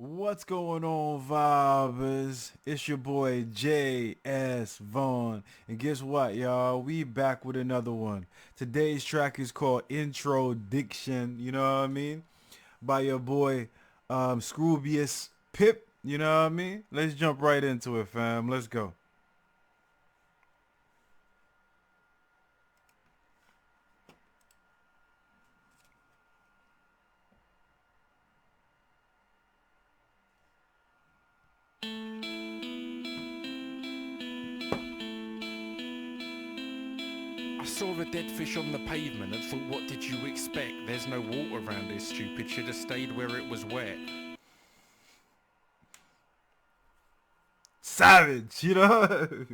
What's going on, vibers? It's your boy J.S. Vaughn. And guess what, y'all? We back with another one. Today's track is called Introdiction, you know what I mean? By your boy Scroobius Pip, you know what I mean? Let's jump right into it, fam. Let's go. I saw a dead fish on the pavement and thought, what did you expect? There's no water around here, stupid. Should have stayed where it was wet. Savage, you know?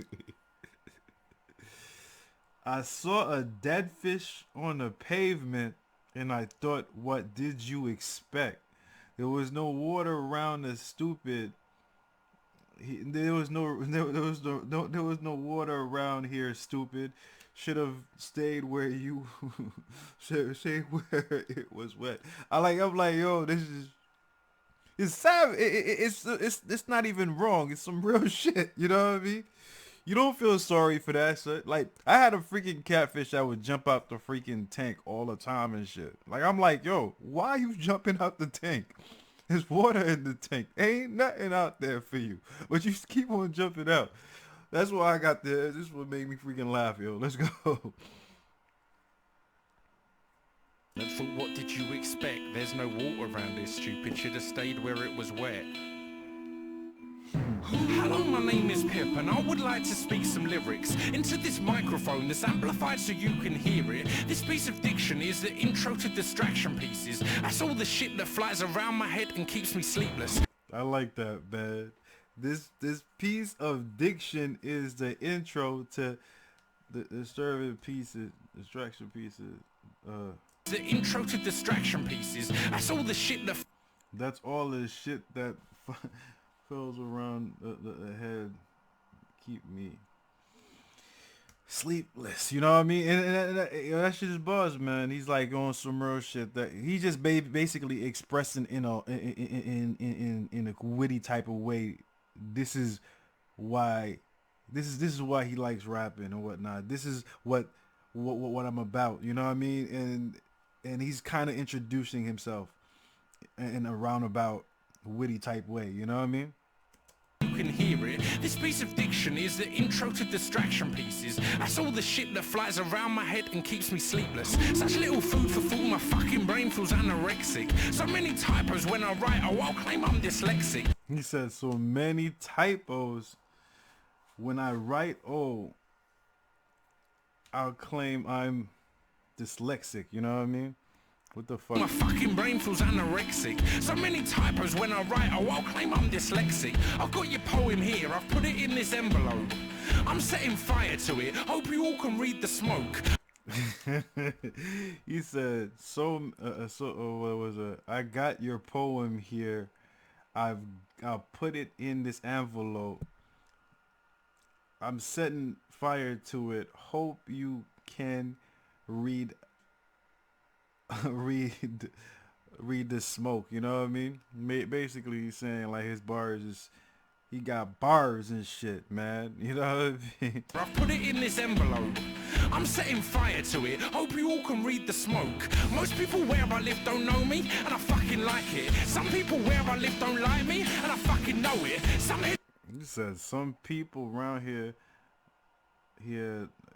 I saw a dead fish on the pavement and I thought, what did you expect? There was no water around the stupid. There was no water around here, stupid. Should have stayed where you should stayed where it was wet. I'm like, yo, this is it's savage. It's not even wrong. It's some real shit. You know what I mean? You don't feel sorry for that shit. Like, I had a freaking catfish that would jump out the freaking tank all the time and shit. Like, I'm like, yo, why are you jumping out the tank? There's water in the tank. Ain't nothing out there for you. But you keep on jumping out. That's why I got there. This is what made me freaking laugh, yo. Let's go. And thought, what did you expect? There's no water around here, stupid. Should have stayed where it was wet. Hello, my name is Pip, and I would like to speak some lyrics into this microphone that's amplified so you can hear it. This piece of diction is the intro to distraction pieces. That's all the shit that flies around my head and keeps me sleepless. I like that, man. This piece of diction is the intro to the disturbing pieces, distraction pieces. The intro to distraction pieces. That's all the shit that. That's all the shit that fills around the head, keep me sleepless. You know what I mean? And that shit is buzz, man. He's like on some real shit that he just basically expressing in a witty type of way. This is why he likes rapping and whatnot. This is what I'm about. You know what I mean? And he's kind of introducing himself in a roundabout witty type way. You know what I mean? You can hear it. This piece of diction is the intro to distraction pieces. That's all the shit that flies around my head and keeps me sleepless. Such little food for thought, my fucking brain feels anorexic. So many typos when I write, oh, I'll claim I'm dyslexic. He said so many typos when I write, oh, I'll claim I'm dyslexic. You know what I mean? What the fuck? My fucking brain feels anorexic. So many typos when I write, oh, I'll claim I'm dyslexic. I've got your poem here, I've put it in this envelope. I'm setting fire to it, hope you all can read the smoke. He said, what was it? I got your poem here. I'll put it in this envelope. I'm setting fire to it. Hope you can read read the smoke. You know what I mean? Basically, he's saying like his bars is. He got bars and shit, man. You know what I mean? I've put it in this envelope. I'm setting fire to it. Hope you all can read the smoke. Most people where I live don't know me, and I fucking like it. Some people where I live don't like me, and I fucking know it. He said some people around here.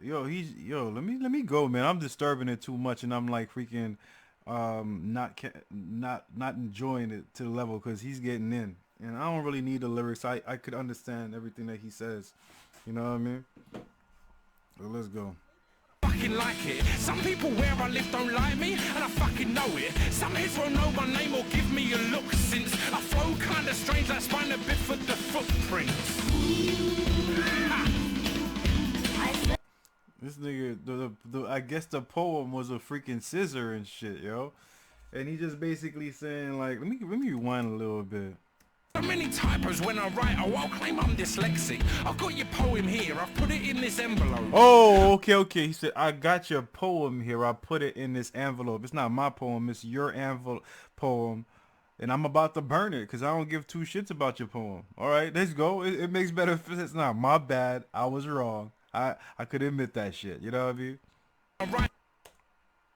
Let me go, man. I'm disturbing it too much, and I'm like freaking, not enjoying it to the level because he's getting in. And I don't really need the lyrics. I could understand everything that he says. You know what I mean? So let's go. Fucking like it. Some people where I live don't like me, and I fucking know it. Some heads won't know my name or give me a look since I flow kinda strange like spine a bit for the footprints. This nigga, I guess the poem was a freaking scissor and shit, yo. And he just basically saying like, let me rewind a little bit. So many typos when I write, oh, I'll claim I'm dyslexic. I've got your poem here, I've put it in this envelope. Oh, okay. He said, I got your poem here, I put it in this envelope. It's not my poem, it's your envelope poem. and I'm about to burn it because I don't give two shits about your poem. All right, let's go. It makes better sense. Nah, my bad. I was wrong. I could admit that shit. You know what I mean? Alright.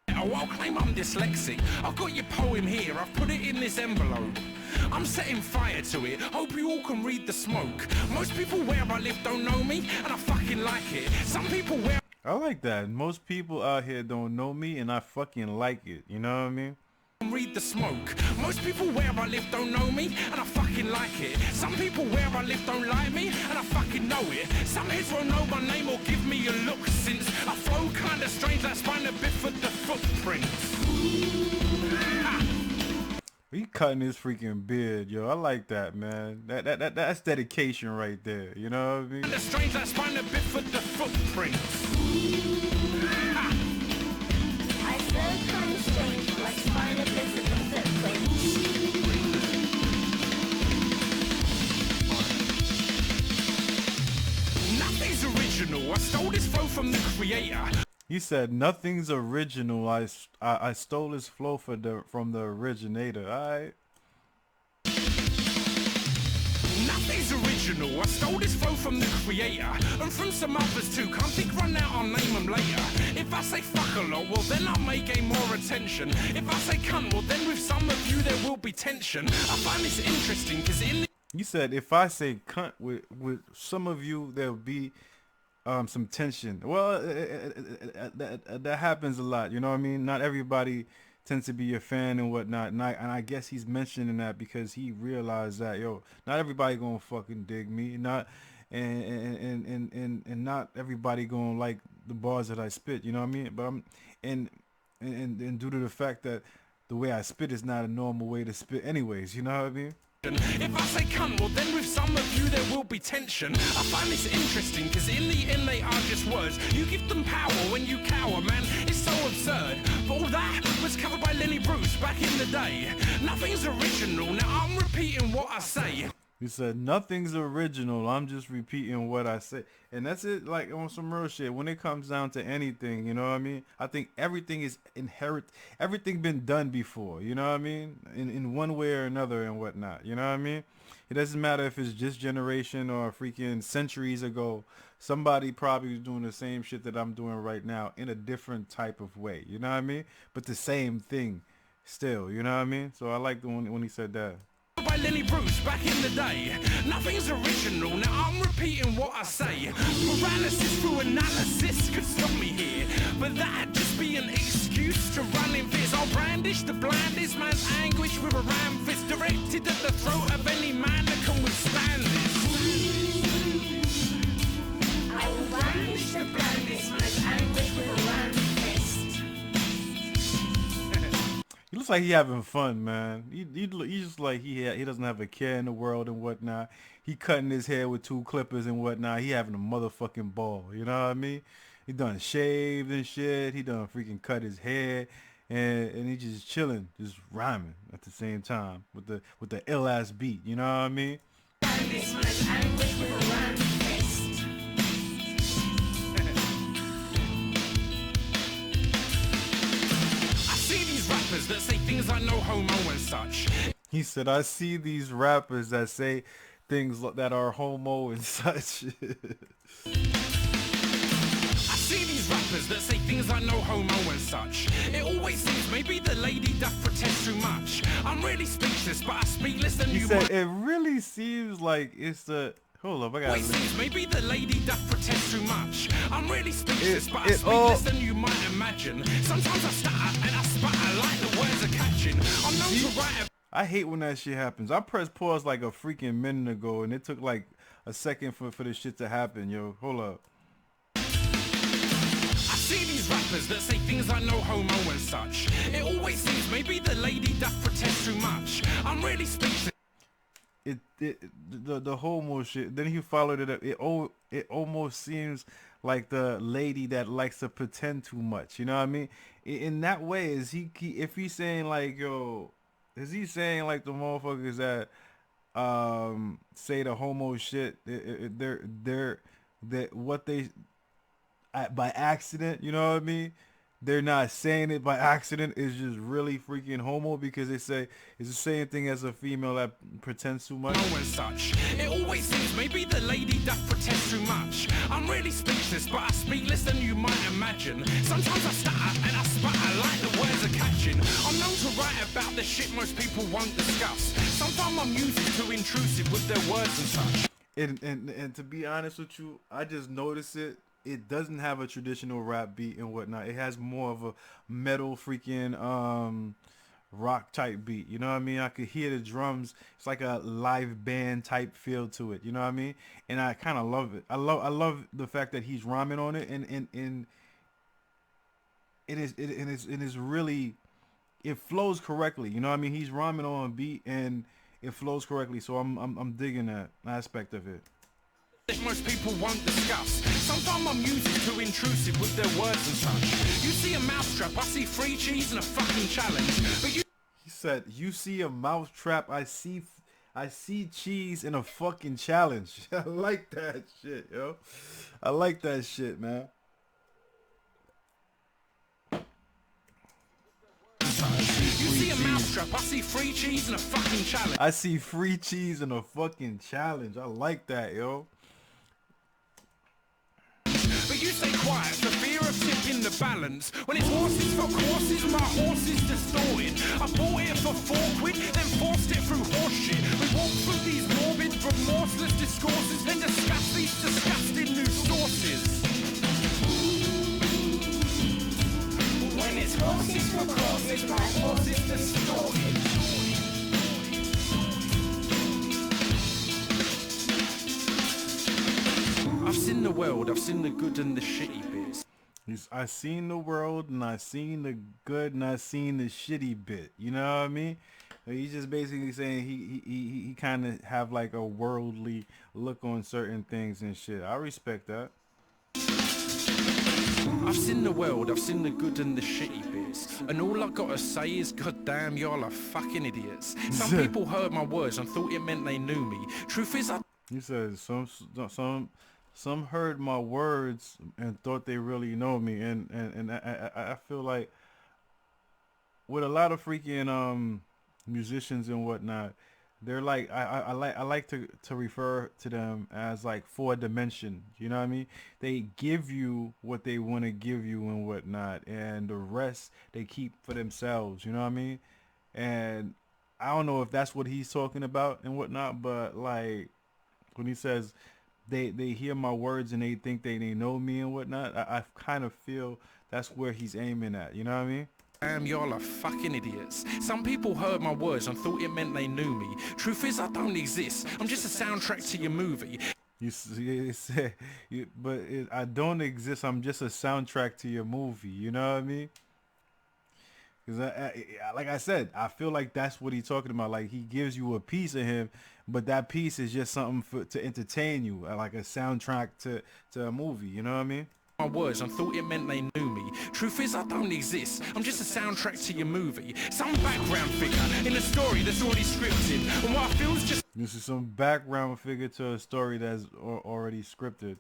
I'll claim I'm dyslexic. I've got your poem here, I've put it in this envelope. I'm setting fire to it, hope you all can read the smoke. Most people where I live don't know me, and I fucking like it. Some people where I like that. Most people out here don't know me, and I fucking like it. You know what I mean? read the smoke. Most people where I live don't know me, and I fucking like it. Some people where I live don't like me, and I fucking know it. Some heads won't know my name or give me a look, since I flow kinda strange like spina bifida the footprints. He cutting his freaking beard, yo. I like that, man. That's dedication right there. You know what I mean? The strange like spina bifida the footprints. I feel kind of strange, like spina bifida footprints. Nothing's original. I stole this flow from the creator. He said nothing's original. I stole his flow from the originator. Alright. Nothing's original. I stole this flow from the creator, and from some others too. Can't think right now, I'll name them later. If I say fuck a lot, well then I may gain more attention. If I say cunt, well then with some of you there will be tension. I find this interesting because in the You said if I say cunt with some of you, there'll be some tension. Well, that happens a lot. You know what I mean? Not everybody tends to be a fan and whatnot. And I guess he's mentioning that because he realized that, yo, not everybody gonna fucking dig me. Not and not everybody gonna like the bars that I spit. You know what I mean? But I'm and due to the fact that the way I spit is not a normal way to spit anyways. You know what I mean? If I say cunt, well then with some of you there will be tension. I find this interesting because in the end they are just words. You give them power when you cower, man, it's so absurd. But all that was covered by Lenny Bruce back in the day. Nothing's original, now I'm repeating what I say. He said, nothing's original. I'm just repeating what I say. And that's it, like on some real shit. When it comes down to anything, you know what I mean? I think everything is inherent. Everything been done before, you know what I mean? In one way or another and whatnot, you know what I mean? It doesn't matter if it's this generation or freaking centuries ago. Somebody probably was doing the same shit that I'm doing right now in a different type of way, you know what I mean? But the same thing still, you know what I mean? So I like the one when he said that. By Lenny Bruce back in the day. Nothing's original, now I'm repeating what I say. Paralysis through analysis could stop me here, but that'd just be an excuse to run in fist. I'll brandish the blandest man's anguish with a ram fist directed at the throat of any man that can withstand this. I will brandish the blandest man's anguish with a ram fist. He looks like he having fun, man. He's just like he doesn't have a care in the world and whatnot. He cutting his hair with 2 clippers and whatnot. He having a motherfucking ball. You know what I mean? He done shaved and shit. He done freaking cut his hair, and he just chilling, just rhyming at the same time with the ill ass beat. You know what I mean? Blandest man's anguish with a ram fist. That say things like no homo and such. He said, I see these rappers that say things that are homo and such. I see these rappers that say things like no homo and such. It always seems maybe the lady doth protest too much. I'm really speechless, but I speak less than He you said, might. it really seems like it's the... Hold up, I gotta... Always seems maybe the lady doth protest too much. I'm really speechless, but I it speak all- less than you might imagine. Sometimes I stutter and I sputter like the words are catching. I'm known to write I hate when that shit happens. I pressed pause like a freaking minute ago, and it took like a second for this shit to happen, yo. Hold up. I see these rappers that say things like no homo and such. It always seems maybe the lady doth protest too much. I'm really speechless. The homo shit. Then he followed it up. It almost seems like the lady that likes to pretend too much. You know what I mean? In that way, is he if he's saying like, yo, is he saying like the motherfuckers that say the homo shit? They're what they by accident. You know what I mean? they're not saying it by accident is just really freaking homo, because they say it's the same thing as a female that pretends too much. And such. It always seems maybe the lady doth protest too much. I'm really speechless, but I speak less than you might imagine. Sometimes I stutter and I sputter like the words are catching. I'm known to write about the shit most people won't discuss. Sometimes my music's too intrusive with their words and such. And to be honest with you, I just noticed it. It doesn't have a traditional rap beat and whatnot. It has more of a metal freaking rock type beat. You know what I mean? I could hear the drums. It's like a live band type feel to it. You know what I mean? And I kind of love it. I love the fact that he's rhyming on it, and it is really, it flows correctly. You know what I mean? He's rhyming on a beat and it flows correctly. So I'm digging that aspect of it. Most people won't discuss. Sometimes my music's too intrusive with their words and such. You see a mousetrap, I see free cheese and a fucking challenge. But you... He said, "You see a mousetrap, I see cheese and a fucking challenge." I like that shit, yo. I like that shit, man. You see a mousetrap, I see free cheese and a fucking challenge. I see free cheese and a fucking challenge. I like that, yo. But you stay quiet for fear of tipping the balance. When it's horses for courses, my horse is distorted. I bought it for £4, then forced it through horseshit. We walk through these morbid, remorseless discourses, then discuss these disgusting new sources. When it's horses for courses, my horse is distorted. I've seen the world, I've seen the good and the shitty bits. I seen the world and I seen the good and I seen the shitty bit. You know what I mean? He's just basically saying he kind of have like a worldly look on certain things and shit. I respect that. I've seen the world, I've seen the good and the shitty bits. And all I gotta say is, goddamn, y'all are fucking idiots. Some people heard my words and thought it meant they knew me. Truth is, He says some heard my words and thought they really know me, and I feel like with a lot of freaking musicians and whatnot, they're like I like to refer to them as like 4-dimension. You know what I mean? They give you what they want to give you and whatnot, and the rest they keep for themselves. You know what I mean? And I don't know if that's what he's talking about and whatnot, but like when he says they hear my words and they think they know me and whatnot, I kind of feel that's where he's aiming at. You know what I mean? damn, y'all are fucking idiots. Some people heard my words and thought it meant they knew me. Truth is, I don't exist. I'm just a soundtrack to your movie. I don't exist. I'm just a soundtrack to your movie. You know what I mean? Because like I said, I feel like that's what he's talking about. Like he gives you a piece of him, but that piece is just something to entertain you, like a soundtrack to a movie. You know what I mean? My words and thought it meant they knew me. Truth is, I don't exist. I'm just a soundtrack to your movie. Some background figure in a story that's already scripted, and what I feel is just this is some background figure to a story that's already scripted.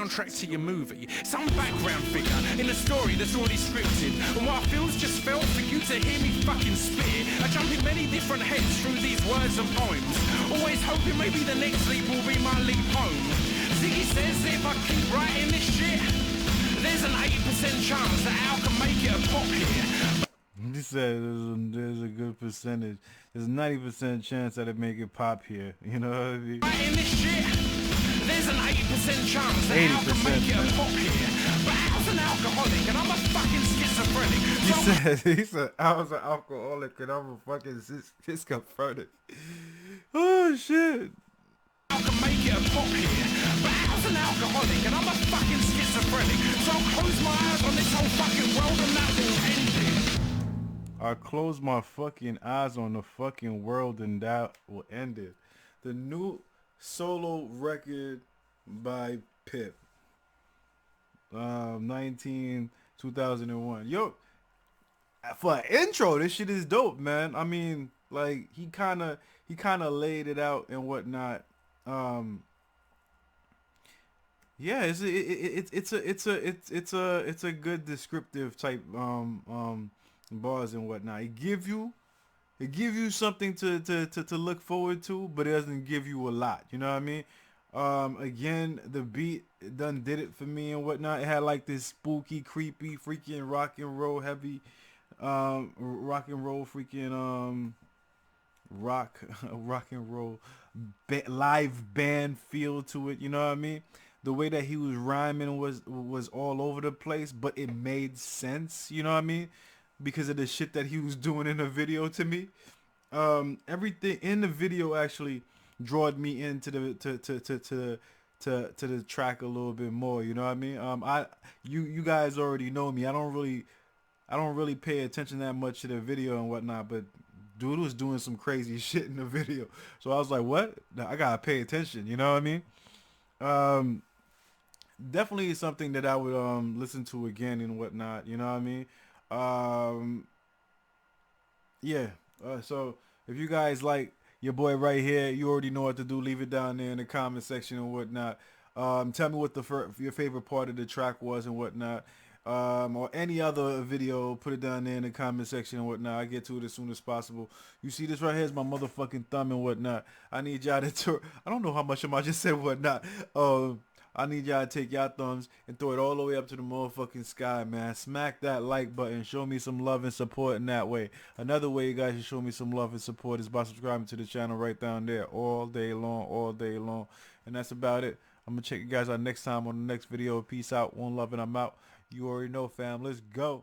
Soundtrack to your movie. Some background figure in a story that's already scripted, and what I feel's just felt for you to hear me fucking spit. I jump in many different heads through these words and poems, always hoping maybe the next leap will be my leap home. Ziggy says that if I keep writing this shit, there's an 80% chance that Al can make it a pop hit. He said there's a good percentage. There's a 90% chance that it make it pop here. You know what I mean? Writing this shit, there's an 80% chance that Al can make it a pop hit. But Al's an alcoholic and I'm a fucking schizophrenic. He said I was an alcoholic and I'm a fucking schizophrenic. Oh shit. Al can make it a pop hit. But Al's an alcoholic and I'm a fucking schizophrenic. So I'll close my eyes on this whole fucking world and that will end it. I close my fucking eyes on the fucking world and that will end it. The new solo record by Pip. 2001. Yo, for an intro, this shit is dope, man. I mean, like he kind of laid it out and whatnot. Yeah, it's a good descriptive type bars and whatnot. It give you something to look forward to, but it doesn't give you a lot. You know what I mean? Again, the beat done did it for me and whatnot. It had like this spooky, creepy, freaking rock and roll heavy, rock and roll freaking rock rock and roll live band feel to it. You know what I mean? The way that he was rhyming was all over the place, but it made sense. You know what I mean? Because of the shit that he was doing in the video to me. Everything in the video actually drawed me into to the track a little bit more. You know what I mean? You guys already know me. I don't really pay attention that much to the video and whatnot, but dude was doing some crazy shit in the video. So I was like, what? I gotta pay attention. You know what I mean? Um, Definitely something that I would listen to again and whatnot. You know what I mean? Um, yeah. So if you guys like your boy right here, you already know what to do. Leave it down there in the comment section and whatnot. Tell me what your favorite part of the track was and whatnot. Or any other video, put it down there in the comment section and whatnot. I get to it as soon as possible. You see this right here is my motherfucking thumb and whatnot. I need y'all to I don't know how much of I just said whatnot. I need y'all to take y'all thumbs and throw it all the way up to the motherfucking sky, man. Smack that like button. Show me some love and support in that way. Another way you guys can show me some love and support is by subscribing to the channel right down there all day long, all day long. And that's about it. I'm going to check you guys out next time on the next video. Peace out. One love and I'm out. You already know, fam. Let's go.